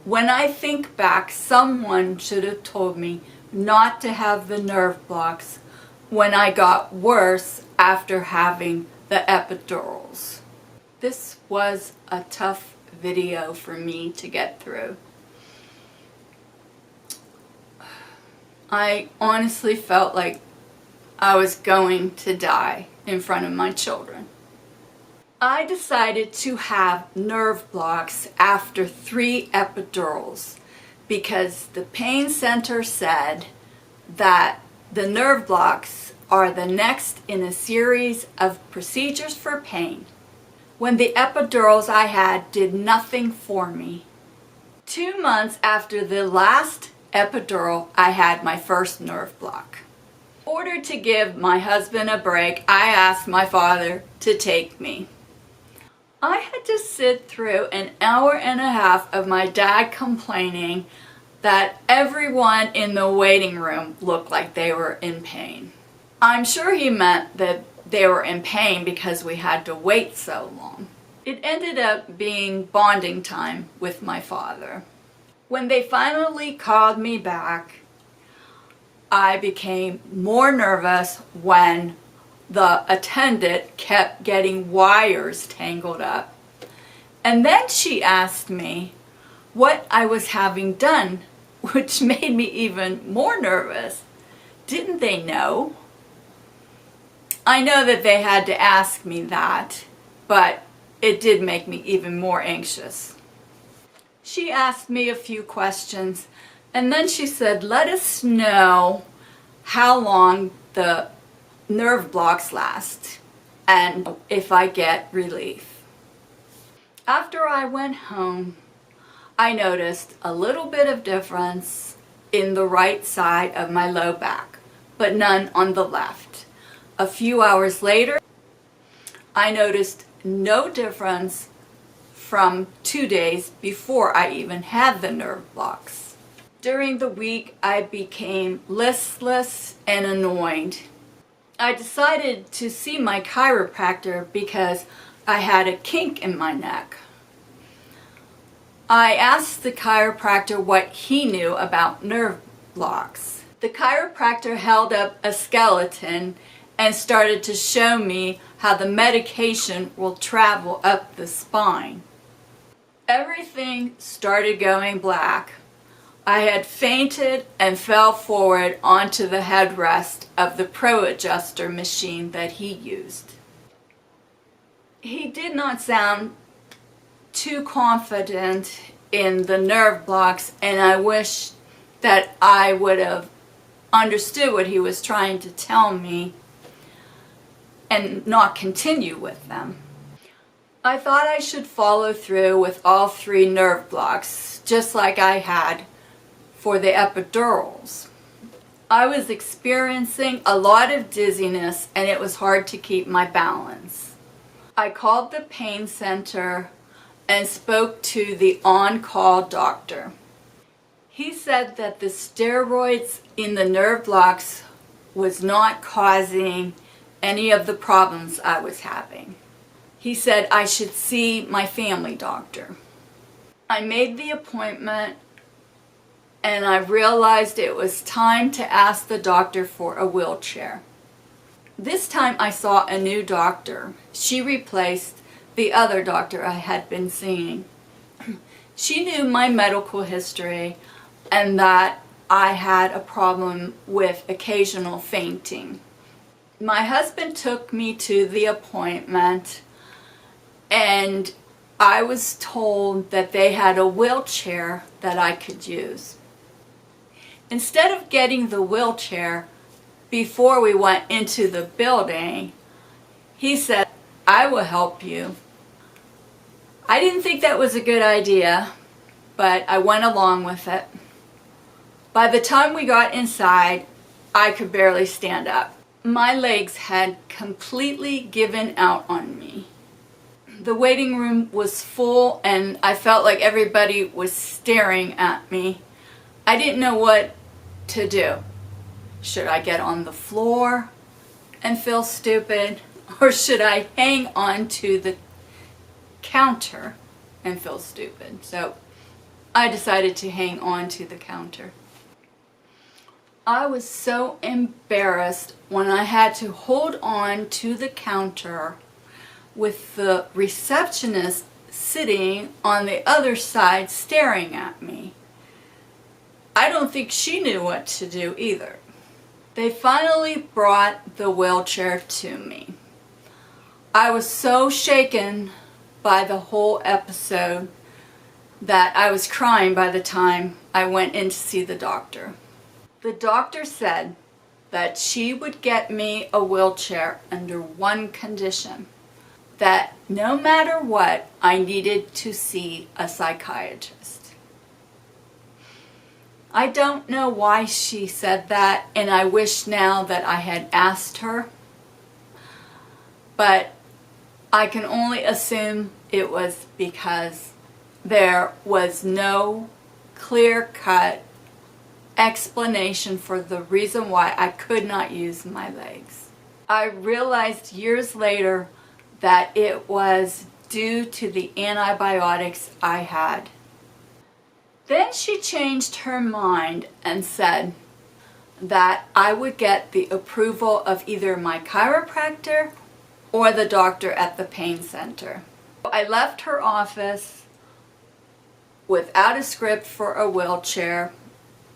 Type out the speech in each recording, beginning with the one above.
When I think back, someone should have told me not to have the nerve blocks when I got worse after having the epidurals. This was a tough video for me to get through. I honestly felt like I was going to die in front of my children. I decided to have nerve blocks after 3 epidurals because the pain center said that the nerve blocks are the next in a series of procedures for pain, when the epidurals I had did nothing for me. 2 months after the last epidural, I had my first nerve block. In order to give my husband a break, I asked my father to take me. I had to sit through an hour and a half of my dad complaining that everyone in the waiting room looked like they were in pain. I'm sure he meant that they were in pain because we had to wait so long. It ended up being bonding time with my father. When they finally called me back, I became more nervous when the attendant kept getting wires tangled up. And then she asked me what I was having done, which made me even more nervous. Didn't they know? I know that they had to ask me that, but it did make me even more anxious. She asked me a few questions, and then she said, let us know how long the nerve blocks last and if I get relief. After I went home, I noticed a little bit of difference in the right side of my low back, but none on the left. A few hours later, I noticed no difference from 2 days before I even had the nerve blocks. During the week, I became listless and annoyed. I decided to see my chiropractor because I had a kink in my neck. I asked the chiropractor what he knew about nerve blocks. The chiropractor held up a skeleton and started to show me how the medication will travel up the spine. Everything started going black. I had fainted and fell forward onto the headrest of the Pro Adjuster machine that he used. He did not sound too confident in the nerve blocks, and I wish that I would have understood what he was trying to tell me and not continue with them. I thought I should follow through with all 3 nerve blocks, just like I had for the epidurals. I was experiencing a lot of dizziness and it was hard to keep my balance. I called the pain center and spoke to the on-call doctor. He said that the steroids in the nerve blocks was not causing any of the problems I was having. He said I should see my family doctor. I made the appointment and I realized it was time to ask the doctor for a wheelchair. This time I saw a new doctor. She replaced the other doctor I had been seeing. She knew my medical history and that I had a problem with occasional fainting. My husband took me to the appointment and I was told that they had a wheelchair that I could use. Instead of getting the wheelchair before we went into the building, he said, I will help you. I didn't think that was a good idea, but I went along with it. By the time we got inside, I could barely stand up. My legs had completely given out on me. The waiting room was full and I felt like everybody was staring at me. I didn't know what to do. Should I get on the floor and feel stupid, or should I hang on to the counter and feel stupid? So I decided to hang on to the counter. I was so embarrassed when I had to hold on to the counter with the receptionist sitting on the other side staring at me. I don't think she knew what to do either. They finally brought the wheelchair to me. I was so shaken by the whole episode that I was crying by the time I went in to see the doctor. The doctor said that she would get me a wheelchair under one condition, that no matter what, I needed to see a psychiatrist. I don't know why she said that, and I wish now that I had asked her, but I can only assume it was because there was no clear-cut explanation for the reason why I could not use my legs. I realized years later that it was due to the antibiotics I had. Then she changed her mind and said that I would get the approval of either my chiropractor or the doctor at the pain center. I left her office without a script for a wheelchair,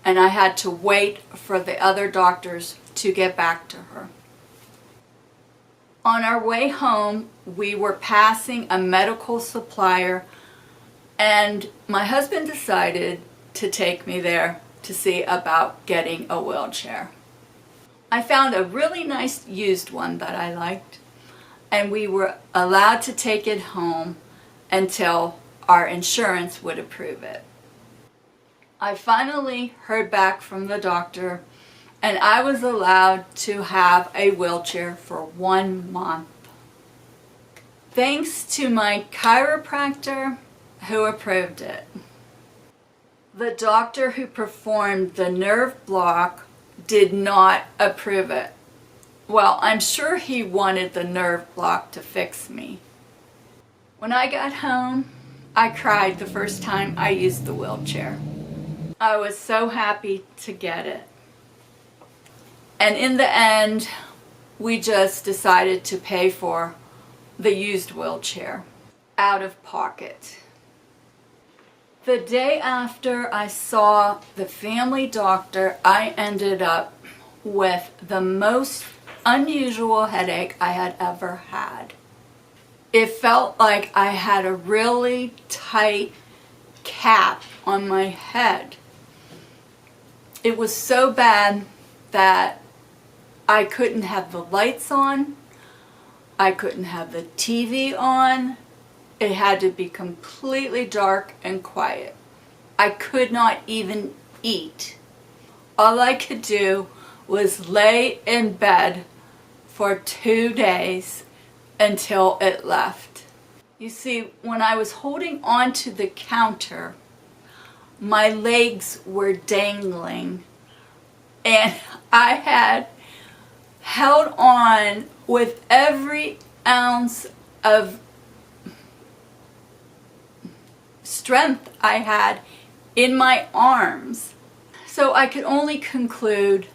and I had to wait for the other doctors to get back to her. On our way home, we were passing a medical supplier, and my husband decided to take me there to see about getting a wheelchair. I found a really nice used one that I liked, and we were allowed to take it home until our insurance would approve it. I finally heard back from the doctor, and I was allowed to have a wheelchair for 1 month. Thanks to my chiropractor who approved it. The doctor who performed the nerve block did not approve it. Well, I'm sure he wanted the nerve block to fix me. When I got home, I cried the first time I used the wheelchair. I was so happy to get it. And in the end, we just decided to pay for the used wheelchair out of pocket. The day after I saw the family doctor, I ended up with the most unusual headache I had ever had. It felt like I had a really tight cap on my head. It was so bad that I couldn't have the lights on, I couldn't have the TV on, it had to be completely dark and quiet. I could not even eat. All I could do was lay in bed for 2 days until it left. You see, when I was holding on to the counter, my legs were dangling, and I had held on with every ounce of strength I had in my arms. So I could only conclude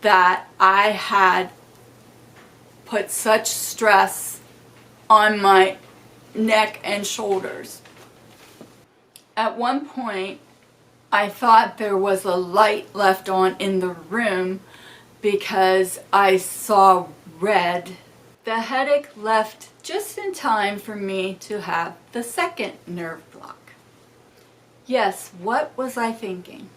that I had put such stress on my neck and shoulders. At one point, I thought there was a light left on in the room because I saw red. The headache left just in time for me to have the second nerve block. Yes, what was I thinking?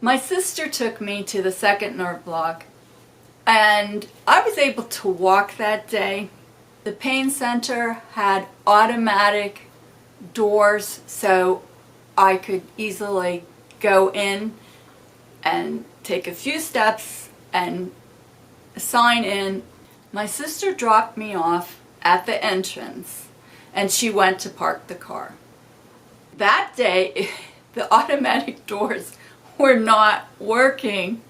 My sister took me to the second nerve block, and I was able to walk that day. The pain center had automatic doors, so I could easily go in and take a few steps and sign in. My sister dropped me off at the entrance, and she went to park the car. That day, the automatic doors were not working.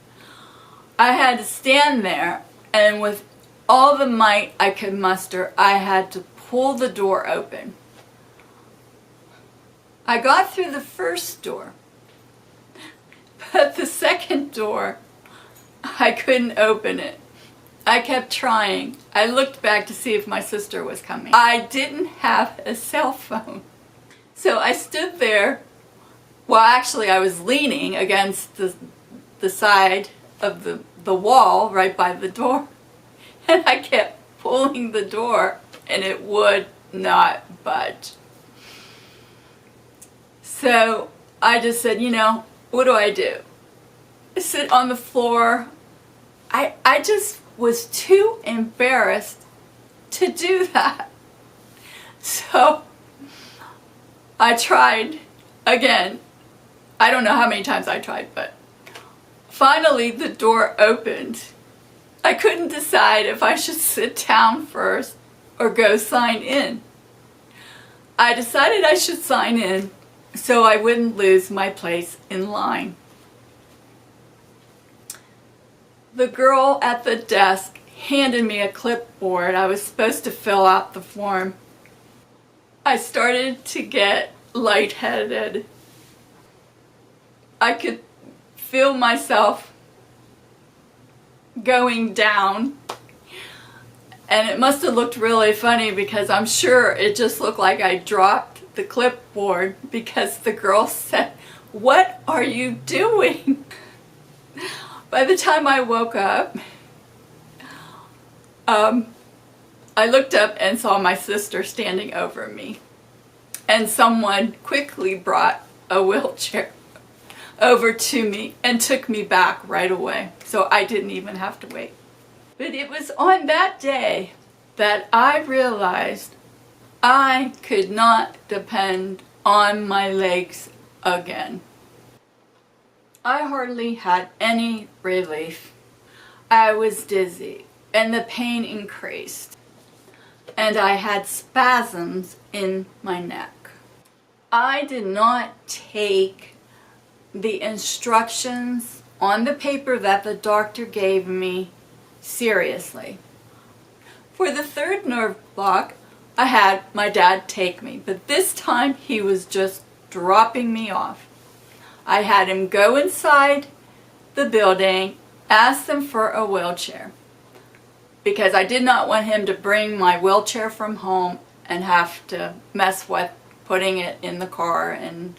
I had to stand there, and with all the might I could muster, I had to pull the door open. I got through the first door, but the second door, I couldn't open it. I kept trying. I looked back to see if my sister was coming. I didn't have a cell phone. So I stood there. Well, actually, I was leaning against the side of the wall right by the door. And I kept pulling the door, and it would not budge. So I just said, what do? I sit on the floor. I just was too embarrassed to do that. So I tried again. I don't know how many times I tried, but finally the door opened. I couldn't decide if I should sit down first or go sign in. I decided I should sign in so I wouldn't lose my place in line. The girl at the desk handed me a clipboard. I was supposed to fill out the form. I started to get lightheaded. I could feel myself going down, and it must have looked really funny because I'm sure it just looked like I dropped the clipboard because the girl said, "What are you doing?" By the time I woke up, I looked up and saw my sister standing over me, and someone quickly brought a wheelchair over to me and took me back right away, so I didn't even have to wait. But it was on that day that I realized I could not depend on my legs again. I hardly had any relief. I was dizzy and the pain increased, and I had spasms in my neck. I did not take the instructions on the paper that the doctor gave me seriously. For the third nerve block, I had my dad take me, but this time he was just dropping me off. I had him go inside the building, ask them for a wheelchair, because I did not want him to bring my wheelchair from home and have to mess with putting it in the car, and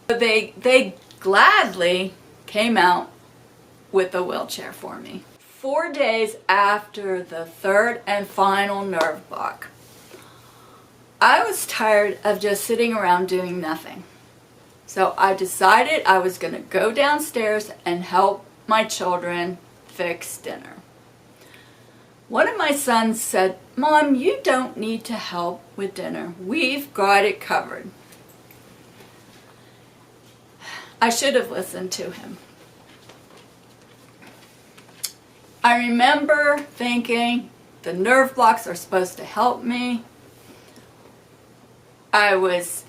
They gladly came out with a wheelchair for me. 4 days after the third and final nerve block, I was tired of just sitting around doing nothing. So I decided I was going to go downstairs and help my children fix dinner. One of my sons said, "Mom, you don't need to help with dinner. We've got it covered." I should have listened to him. I remember thinking the nerve blocks are supposed to help me. I was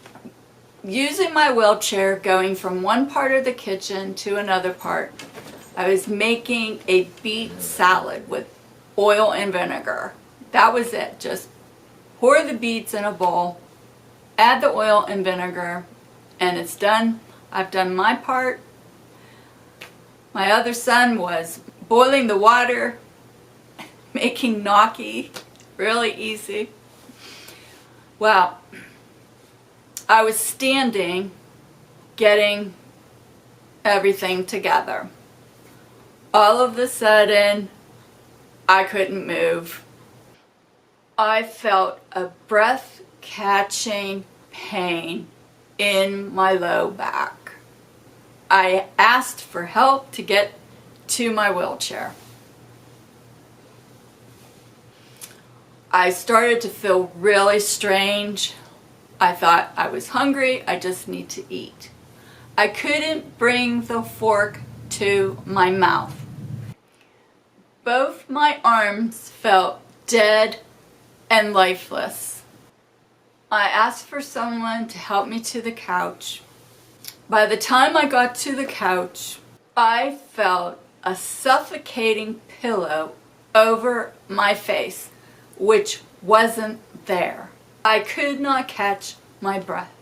using my wheelchair, going from one part of the kitchen to another part. I was making a beet salad with oil and vinegar. That was it. Just pour the beets in a bowl, add the oil and vinegar, and it's done. I've done my part. My other son was boiling the water, making gnocchi, really easy. Well, I was standing, getting everything together. All of a sudden, I couldn't move. I felt a breath-catching pain in my low back. I asked for help to get to my wheelchair. I started to feel really strange. I thought I was hungry, I just need to eat. I couldn't bring the fork to my mouth. Both my arms felt dead and lifeless. I asked for someone to help me to the couch. By the time I got to the couch, I felt a suffocating pillow over my face, which wasn't there. I could not catch my breath.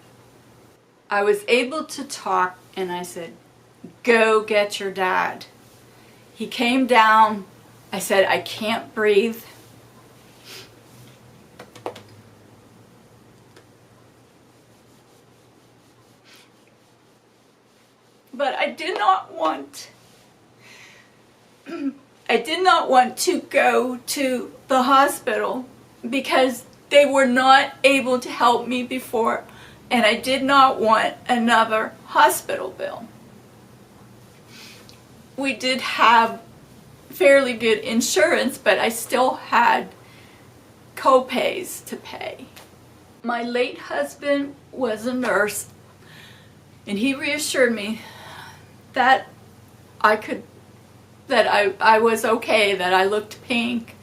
I was able to talk, and I said, "Go get your dad." He came down. I said, "I can't breathe." But I did not want to go to the hospital because they were not able to help me before, and I did not want another hospital bill. We did have fairly good insurance, but I still had co-pays to pay. My late husband was a nurse, and he reassured me that I was okay, that I looked pink,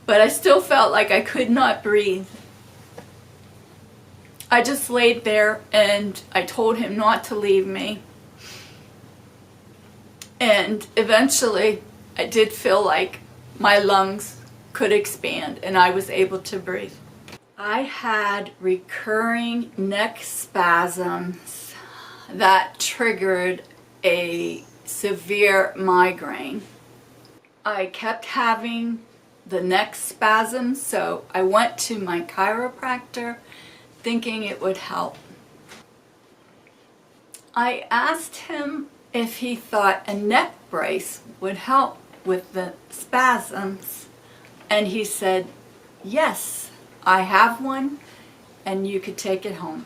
but I still felt like I could not breathe. I just laid there and I told him not to leave me. And eventually I did feel like my lungs could expand and I was able to breathe. I had recurring neck spasms that triggered a severe migraine. I kept having the neck spasms, so I went to my chiropractor thinking it would help. I asked him if he thought a neck brace would help with the spasms, and he said, "Yes, I have one and you could take it home."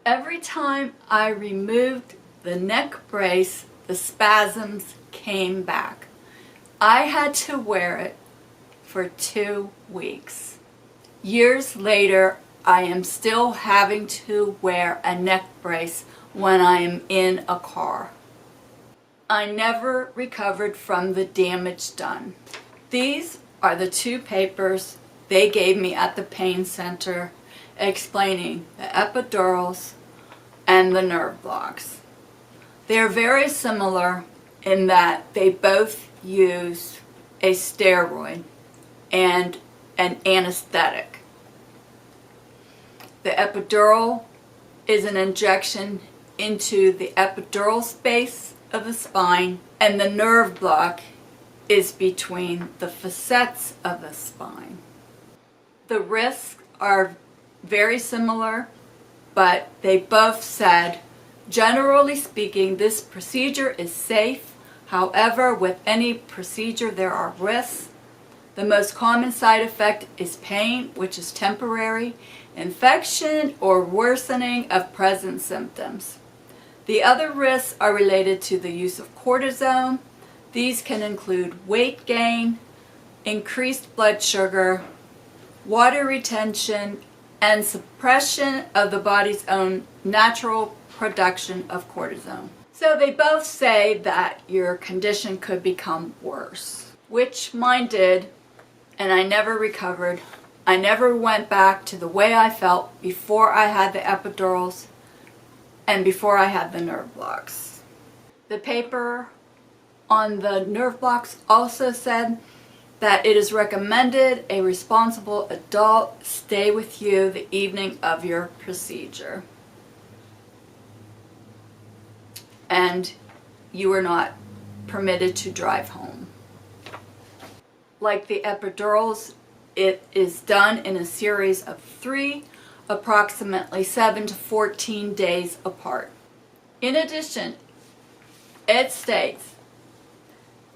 Every time I removed the neck brace, the spasms came back. I had to wear it for 2 weeks. Years later, I am still having to wear a neck brace when I am in a car. I never recovered from the damage done. These are the 2 papers they gave me at the pain center explaining the epidurals and the nerve blocks. They're very similar in that they both use a steroid and an anesthetic. The epidural is an injection into the epidural space of the spine, and the nerve block is between the facets of the spine. The risks are very similar, but they both said, generally speaking, this procedure is safe. However, with any procedure there are risks. The most common side effect is pain, which is temporary, infection, or worsening of present symptoms. The other risks are related to the use of cortisone. These can include weight gain, increased blood sugar, water retention, and suppression of the body's own natural production of cortisone. So they both say that your condition could become worse, which mine did, and I never recovered. I never went back to the way I felt before I had the epidurals and before I had the nerve blocks. The paper on the nerve blocks also said that it is recommended a responsible adult stay with you the evening of your procedure. And you are not permitted to drive home. Like the epidurals, it is done in a series of 3, approximately 7 to 14 days apart. In addition, it states,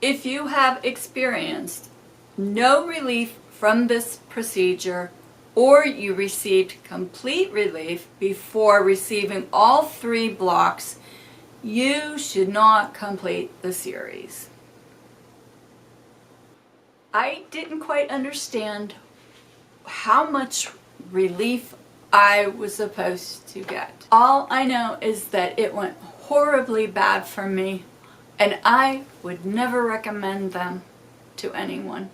if you have experienced no relief from this procedure, or you received complete relief before receiving all 3 blocks, you should not complete the series. I didn't quite understand how much relief I was supposed to get. All I know is that it went horribly bad for me, and I would never recommend them to anyone.